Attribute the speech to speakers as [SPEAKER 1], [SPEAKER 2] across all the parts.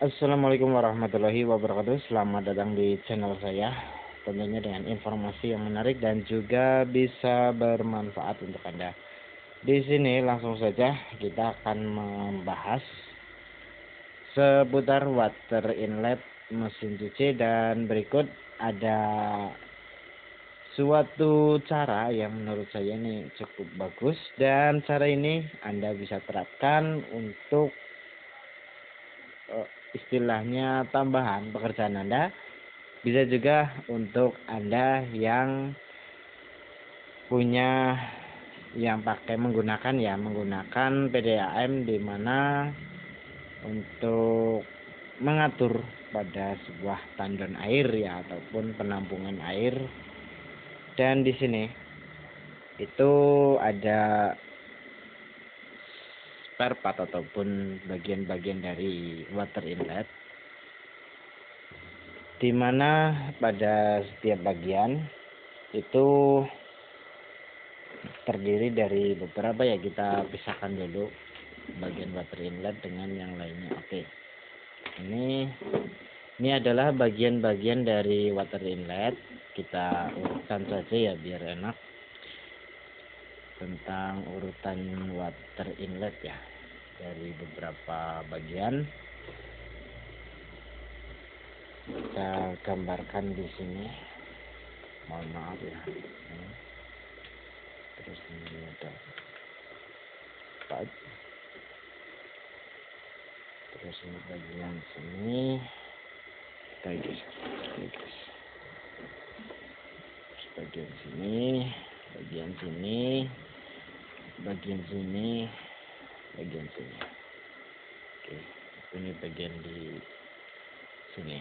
[SPEAKER 1] Assalamualaikum warahmatullahi wabarakatuh. Selamat datang di channel saya. Tentunya dengan informasi yang menarik dan juga bisa bermanfaat untuk Anda. Di sini langsung saja kita akan membahas seputar water inlet mesin cuci, dan berikut ada suatu cara yang menurut saya ini cukup bagus, dan cara ini Anda bisa terapkan untuk istilahnya tambahan pekerjaan Anda. Bisa juga untuk Anda yang punya menggunakan PDAM, di mana untuk mengatur pada sebuah tandon air ya, ataupun penampungan air. Dan di sini itu ada spare part ataupun bagian-bagian dari water inlet, di mana pada setiap bagian itu terdiri dari beberapa, ya kita pisahkan dulu bagian water inlet dengan yang lainnya. Oke, ini adalah bagian-bagian dari water inlet. Kita urutkan saja ya biar enak, tentang urutan water inlet ya, dari beberapa bagian kita gambarkan di sini. Mohon maaf ya. Terus ini ada empat. Terus ini bagian sini kita geser, bagian sini, bagian sini, bagian sini, bagian sini. Oke, ini bagian di sini.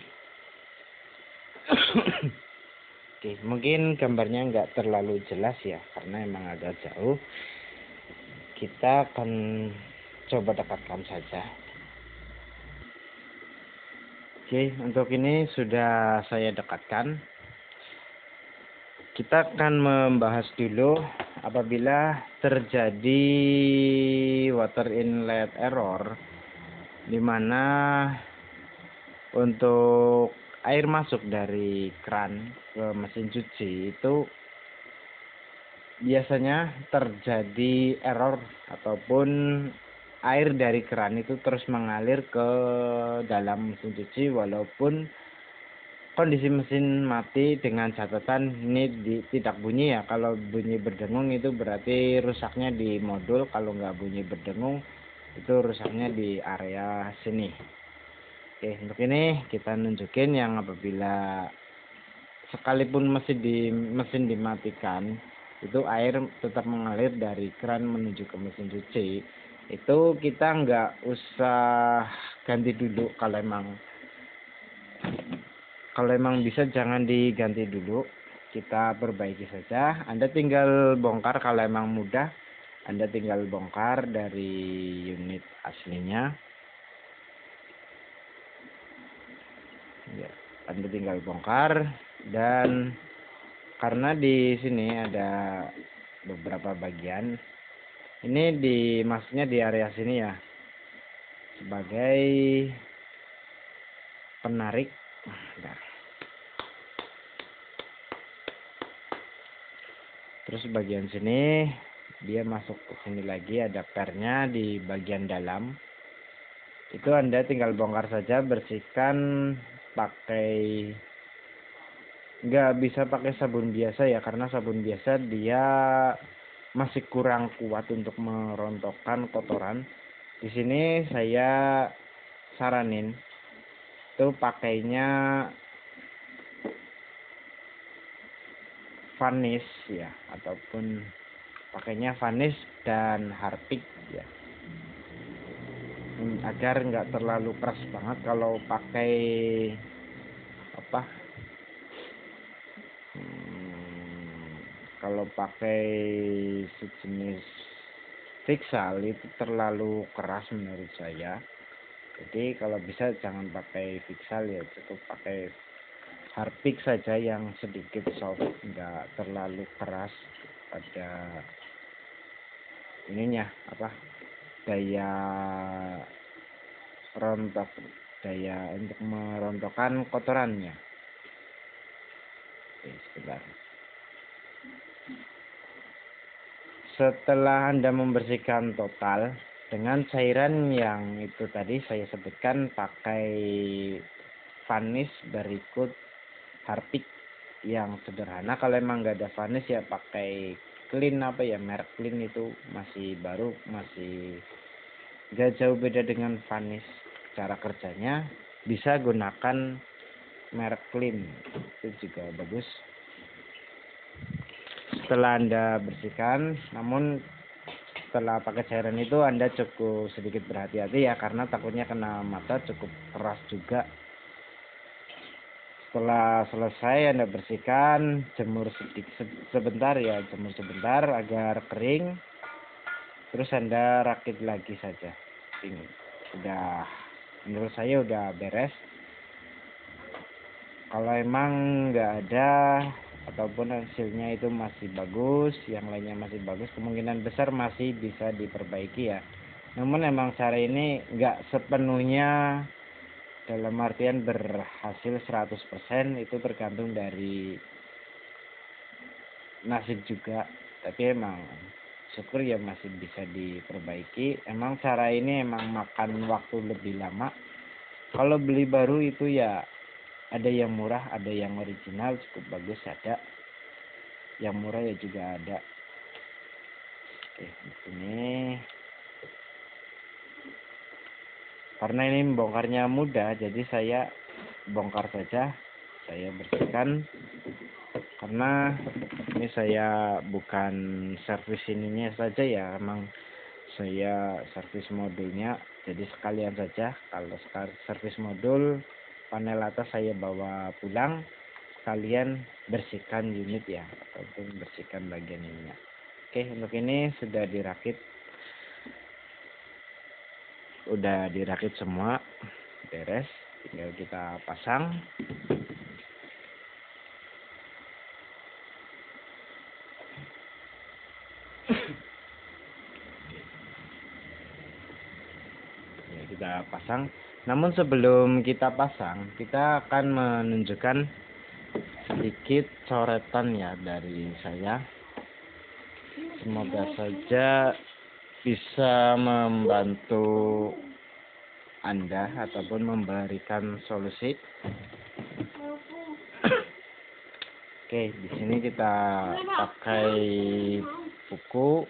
[SPEAKER 1] Oke, mungkin gambarnya nggak terlalu jelas ya, karena emang agak jauh. Kita akan coba dekatkan saja. Oke, untuk ini sudah saya dekatkan. Kita akan membahas dulu apabila terjadi water inlet error, di mana untuk air masuk dari keran ke mesin cuci itu biasanya terjadi error, ataupun air dari keran itu terus mengalir ke dalam mesin cuci walaupun kondisi mesin mati, dengan catatan ini tidak bunyi ya. Kalau bunyi berdengung itu berarti rusaknya di modul, kalau nggak bunyi berdengung itu rusaknya di area sini. Oke, untuk ini kita nunjukin yang apabila sekalipun mesin dimatikan, itu air tetap mengalir dari keran menuju ke mesin cuci. Itu kita nggak usah ganti dulu. Kalau emang bisa jangan diganti dulu, kita perbaiki saja. Anda tinggal bongkar, kalau emang mudah Anda tinggal bongkar dari unit aslinya. Ya, Anda tinggal bongkar, dan karena di sini ada beberapa bagian, ini maksudnya di area sini ya, sebagai penarik. Terus bagian sini dia masuk ke sini lagi, ada pernya di bagian dalam. Itu Anda tinggal bongkar saja, bersihkan pakai, nggak bisa pakai sabun biasa ya, karena sabun biasa dia masih kurang kuat untuk merontokkan kotoran. Di sini saya saranin itu pakainya Vanis ya, ataupun pakainya Vanis dan Harpic ya, agar nggak terlalu keras banget. Kalau pakai kalau pakai sejenis Fixal itu terlalu keras menurut saya. Jadi kalau bisa jangan pakai Fixal ya, cukup pakai Harpic saja yang sedikit soft, nggak terlalu keras pada ininya daya rontok daya untuk merontokkan kotorannya. Oke, sebentar. Setelah Anda membersihkan total dengan cairan yang itu tadi saya sebutkan, pakai vanis berikut Harpic yang sederhana. Kalau emang nggak ada vanis ya pakai Clean, merek Clean itu masih baru, masih nggak jauh beda dengan vanis. Cara kerjanya bisa gunakan merek Clean, itu juga bagus. Setelah Anda bersihkan, namun setelah pakai cairan itu Anda cukup sedikit berhati-hati ya, karena takutnya kena mata, cukup keras juga. Setelah selesai Anda bersihkan, jemur sebentar ya, jemur sebentar agar kering. Terus Anda rakit lagi saja. Ini udah, menurut saya udah beres. Kalau emang nggak ada ataupun hasilnya itu masih bagus, yang lainnya masih bagus, kemungkinan besar masih bisa diperbaiki ya. Namun emang cara ini nggak sepenuhnya dalam artian berhasil 100%, itu tergantung dari nasib juga. Tapi emang syukur ya masih bisa diperbaiki. Emang cara ini emang makan waktu lebih lama. Kalau beli baru itu ya ada yang murah, ada yang original cukup bagus, ada yang murah ya juga ada. Oke, di sini karena ini bongkarnya mudah, jadi saya bongkar saja, saya bersihkan. Karena ini saya bukan servis ininya saja ya, emang saya servis modulnya, jadi sekalian saja. Kalau servis modul panel atas saya bawa pulang, sekalian bersihkan unit ya, ataupun bersihkan bagian ininya. Oke, untuk ini sudah dirakit, semua, beres, tinggal kita pasang. Ya, kita pasang. Namun sebelum kita pasang, kita akan menunjukkan sedikit coretan ya dari saya. Semoga saja bisa membantu Anda ataupun memberikan solusi. Oke, di sini kita pakai buku.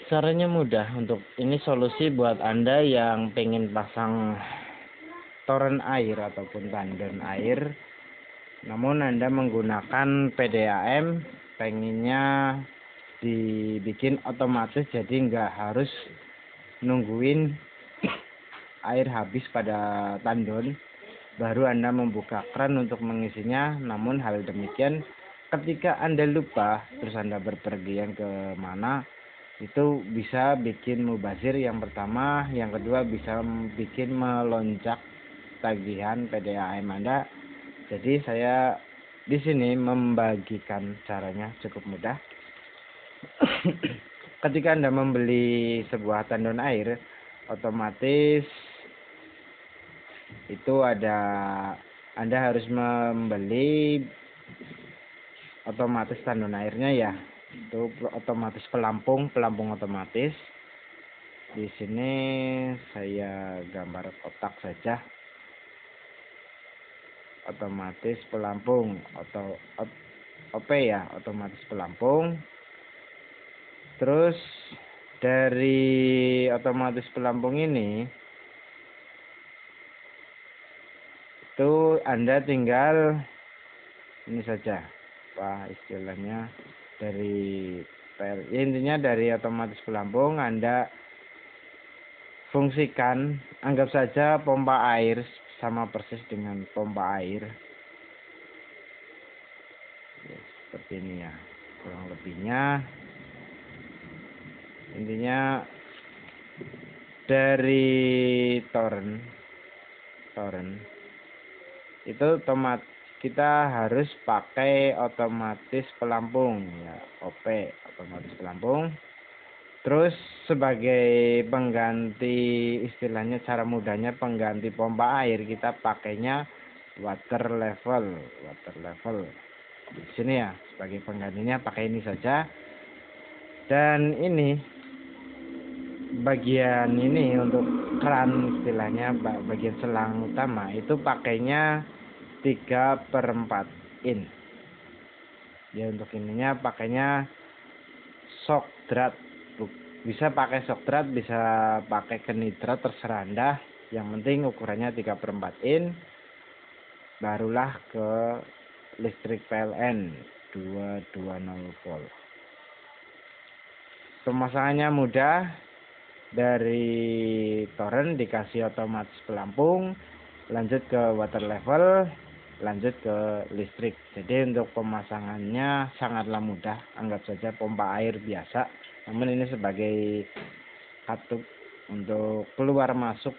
[SPEAKER 1] Caranya mudah. Untuk ini solusi buat Anda yang pengen pasang toren air ataupun tandon air, namun Anda menggunakan PDAM, pengennya dibikin otomatis, jadi nggak harus nungguin air habis pada tandon baru Anda membuka keran untuk mengisinya. Namun hal demikian ketika Anda lupa terus Anda berpergian ke mana, itu bisa bikin mubazir yang pertama, yang kedua bisa bikin melonjak tagihan PDAM Anda. Jadi saya di sini membagikan caranya cukup mudah. Ketika Anda membeli sebuah tandon air, otomatis itu ada, Anda harus membeli otomatis tandon airnya ya. Itu otomatis pelampung otomatis. Di sini saya gambar kotak saja. Otomatis pelampung atau OP ya, otomatis pelampung. Terus dari otomatis pelampung ini itu Anda tinggal ini saja, apa istilahnya, dari ya intinya dari otomatis pelampung Anda fungsikan, anggap saja pompa air, sama persis dengan pompa air ya, seperti ini ya kurang lebihnya. Intinya dari toren itu kita harus pakai otomatis pelampung ya, OP otomatis pelampung. Terus sebagai pengganti, istilahnya cara mudahnya pengganti pompa air, kita pakainya water level di sini ya. Sebagai penggantinya pakai ini saja. Dan ini bagian ini untuk keran, istilahnya bagian selang utama itu pakainya 3/4 in ya. Untuk ininya pakainya shock drat, bisa pakai shock drat, bisa pakai kenitrat, terserah Anda. Yang penting ukurannya 3/4 in. Barulah ke listrik PLN 220 volt. Pemasangannya mudah. Dari toren dikasih otomatis pelampung, lanjut ke water level, lanjut ke listrik. Jadi untuk pemasangannya sangatlah mudah. Anggap saja pompa air biasa, namun ini sebagai katup untuk keluar masuk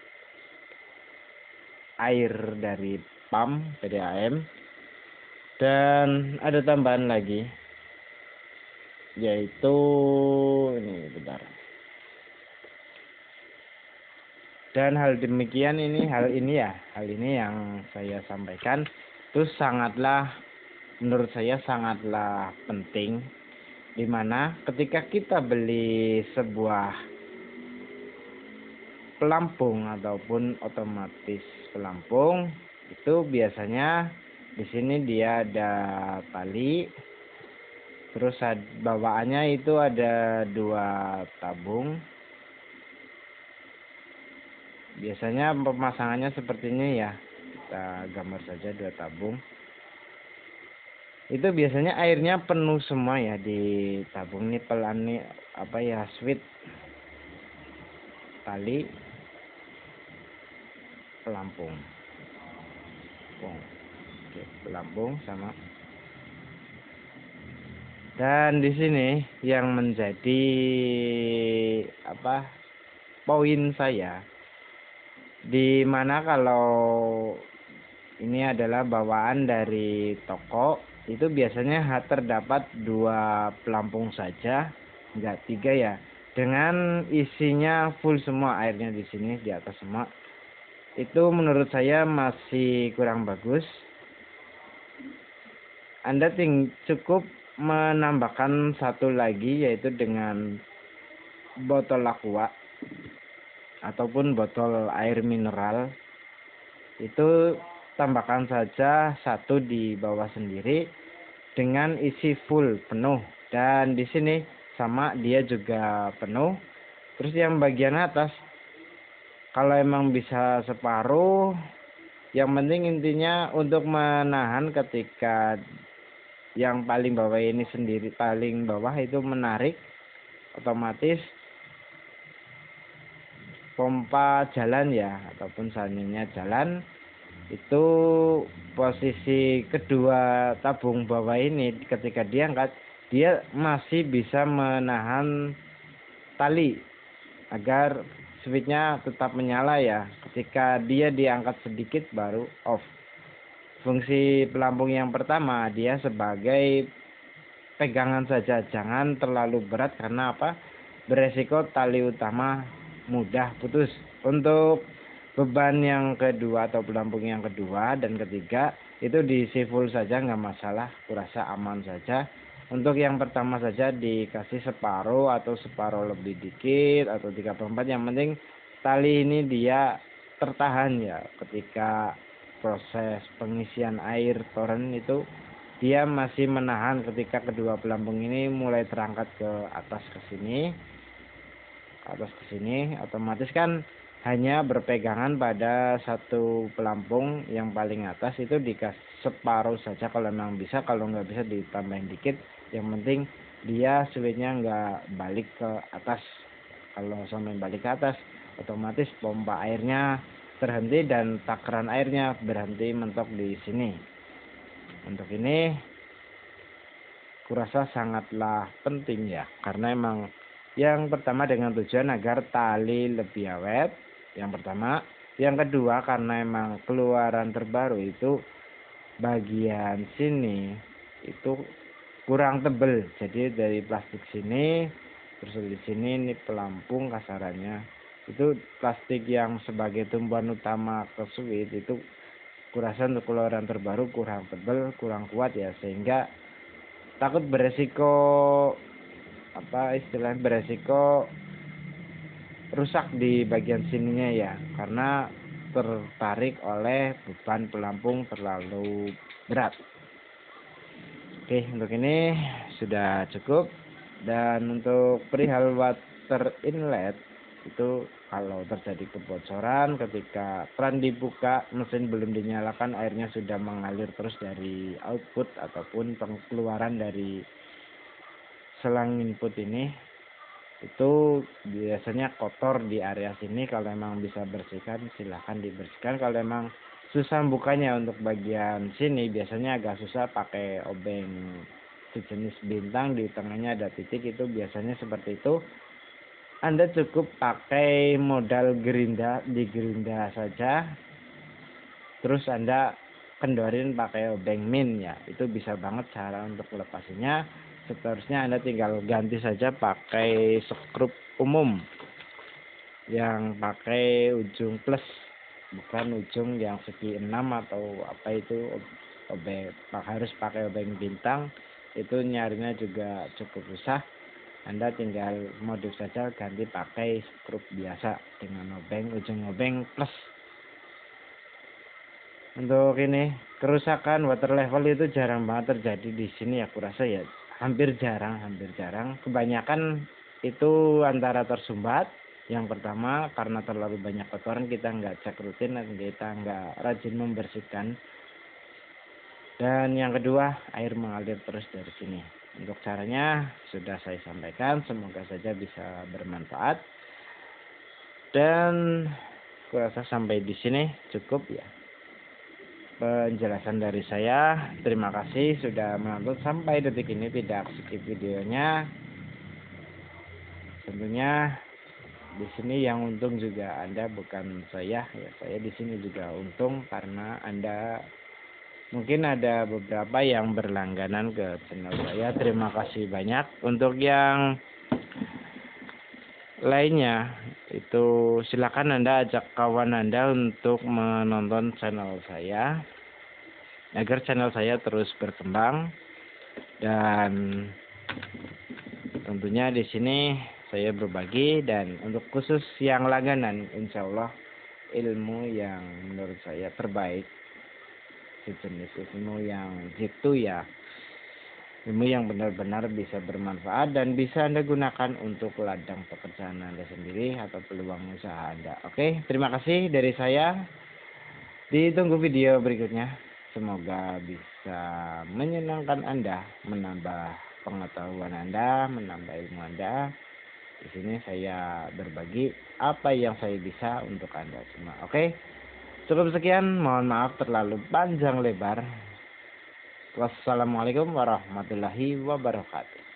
[SPEAKER 1] air dari pump PDAM. Dan ada tambahan lagi, yaitu ini, bentar. Dan hal ini yang saya sampaikan itu menurut saya sangatlah penting, dimana ketika kita beli sebuah pelampung ataupun otomatis pelampung, itu biasanya di sini dia ada tali, terus bawaannya itu ada 2 tabung. Biasanya pemasangannya seperti ini ya. Kita gambar saja 2 tabung. Itu biasanya airnya penuh semua ya di tabung ini. Pelan nih switch tali pelampung. Oke, pelampung sama. Dan di sini yang menjadi poin saya, di mana kalau ini adalah bawaan dari toko, itu biasanya terdapat 2 pelampung saja, enggak 3 ya, dengan isinya full semua airnya di sini di atas semua. Itu menurut saya masih kurang bagus. Anda cukup menambahkan 1 lagi, yaitu dengan botol aqua ataupun botol air mineral. Itu tambahkan saja 1 di bawah sendiri dengan isi full penuh, dan di sini sama dia juga penuh. Terus yang bagian atas kalau emang bisa separuh, yang penting intinya untuk menahan ketika yang paling bawah ini sendiri, paling bawah itu menarik, otomatis pompa jalan ya, ataupun saninya jalan. Itu posisi kedua tabung bawah ini ketika diangkat, dia masih bisa menahan tali agar switchnya tetap menyala ya. Ketika dia diangkat sedikit baru off. Fungsi pelampung yang pertama, dia sebagai pegangan saja, jangan terlalu berat karena beresiko tali utama mudah putus. Untuk beban yang kedua atau pelampung yang kedua dan ketiga itu diisi full saja, nggak masalah, kurasa aman saja. Untuk yang pertama saja dikasih separuh atau separuh lebih dikit atau 3/4, yang penting tali ini dia tertahan ya. Ketika proses pengisian air toren itu dia masih menahan ketika kedua pelampung ini mulai terangkat ke atas ke sini, otomatis kan hanya berpegangan pada 1 pelampung yang paling atas, itu dikasih separuh saja kalau memang bisa, kalau nggak bisa ditambahin dikit. Yang penting dia switchnya nggak balik ke atas. Kalau sampai balik ke atas, otomatis pompa airnya terhenti dan takaran airnya berhenti mentok di sini. Untuk ini kurasa sangatlah penting ya, karena emang yang pertama dengan tujuan agar tali lebih awet, yang pertama. Yang kedua karena emang keluaran terbaru itu bagian sini itu kurang tebel, jadi dari plastik sini Terus di sini ini pelampung kasarannya. Itu plastik yang sebagai tumpuan utama ke switch itu kurasa untuk keluaran terbaru kurang tebal, kurang kuat ya, sehingga takut beresiko beresiko rusak di bagian sininya ya, karena tertarik oleh beban pelampung terlalu berat. Oke, untuk ini sudah cukup. Dan untuk perihal water inlet itu kalau terjadi kebocoran ketika keran dibuka, mesin belum dinyalakan, airnya sudah mengalir terus dari output ataupun pengeluaran dari selang input ini, itu biasanya kotor di area sini. Kalau memang bisa bersihkan silahkan dibersihkan. Kalau memang susah bukanya untuk bagian sini, biasanya agak susah pakai obeng sejenis bintang, di tengahnya ada titik, itu biasanya seperti itu. Anda cukup pakai modal digerinda saja, terus Anda kendorin pakai obeng min ya, itu bisa banget cara untuk melepasinya. Seterusnya Anda tinggal ganti saja pakai skrup umum yang pakai ujung plus, bukan ujung yang segi 6 atau apa itu. Harus pakai obeng bintang, itu nyarinya juga cukup susah. Anda tinggal modif saja, ganti pakai skrup biasa dengan ujung obeng plus. Untuk ini kerusakan water level itu jarang banget terjadi di sini ya, aku rasa ya hampir jarang. Kebanyakan itu antara tersumbat. Yang pertama karena terlalu banyak kotoran, kita nggak cek rutin dan kita nggak rajin membersihkan. Dan yang kedua, air mengalir terus dari sini. Untuk caranya sudah saya sampaikan, semoga saja bisa bermanfaat. Dan aku rasa sampai di sini cukup ya penjelasan dari saya. Terima kasih sudah menonton sampai detik ini, tidak skip videonya. Tentunya di sini yang untung juga Anda, bukan saya ya. Saya di sini juga untung karena Anda mungkin ada beberapa yang berlangganan ke channel saya. Terima kasih banyak. Untuk yang lainnya itu silakan Anda ajak kawan Anda untuk menonton channel saya agar channel saya terus berkembang. Dan tentunya di sini saya berbagi, dan untuk khusus yang langganan insya Allah ilmu yang menurut saya terbaik, sejenis ilmu yang jitu ya, ilmu yang benar-benar bisa bermanfaat dan bisa Anda gunakan untuk ladang pekerjaan Anda sendiri atau peluang usaha Anda. Oke, terima kasih dari saya. Ditunggu video berikutnya. Semoga bisa menyenangkan Anda, menambah pengetahuan Anda, menambah ilmu Anda. Di sini saya berbagi apa yang saya bisa untuk Anda semua. Oke, cukup sekian. Mohon maaf terlalu panjang lebar. Wassalamualaikum warahmatullahi wabarakatuh.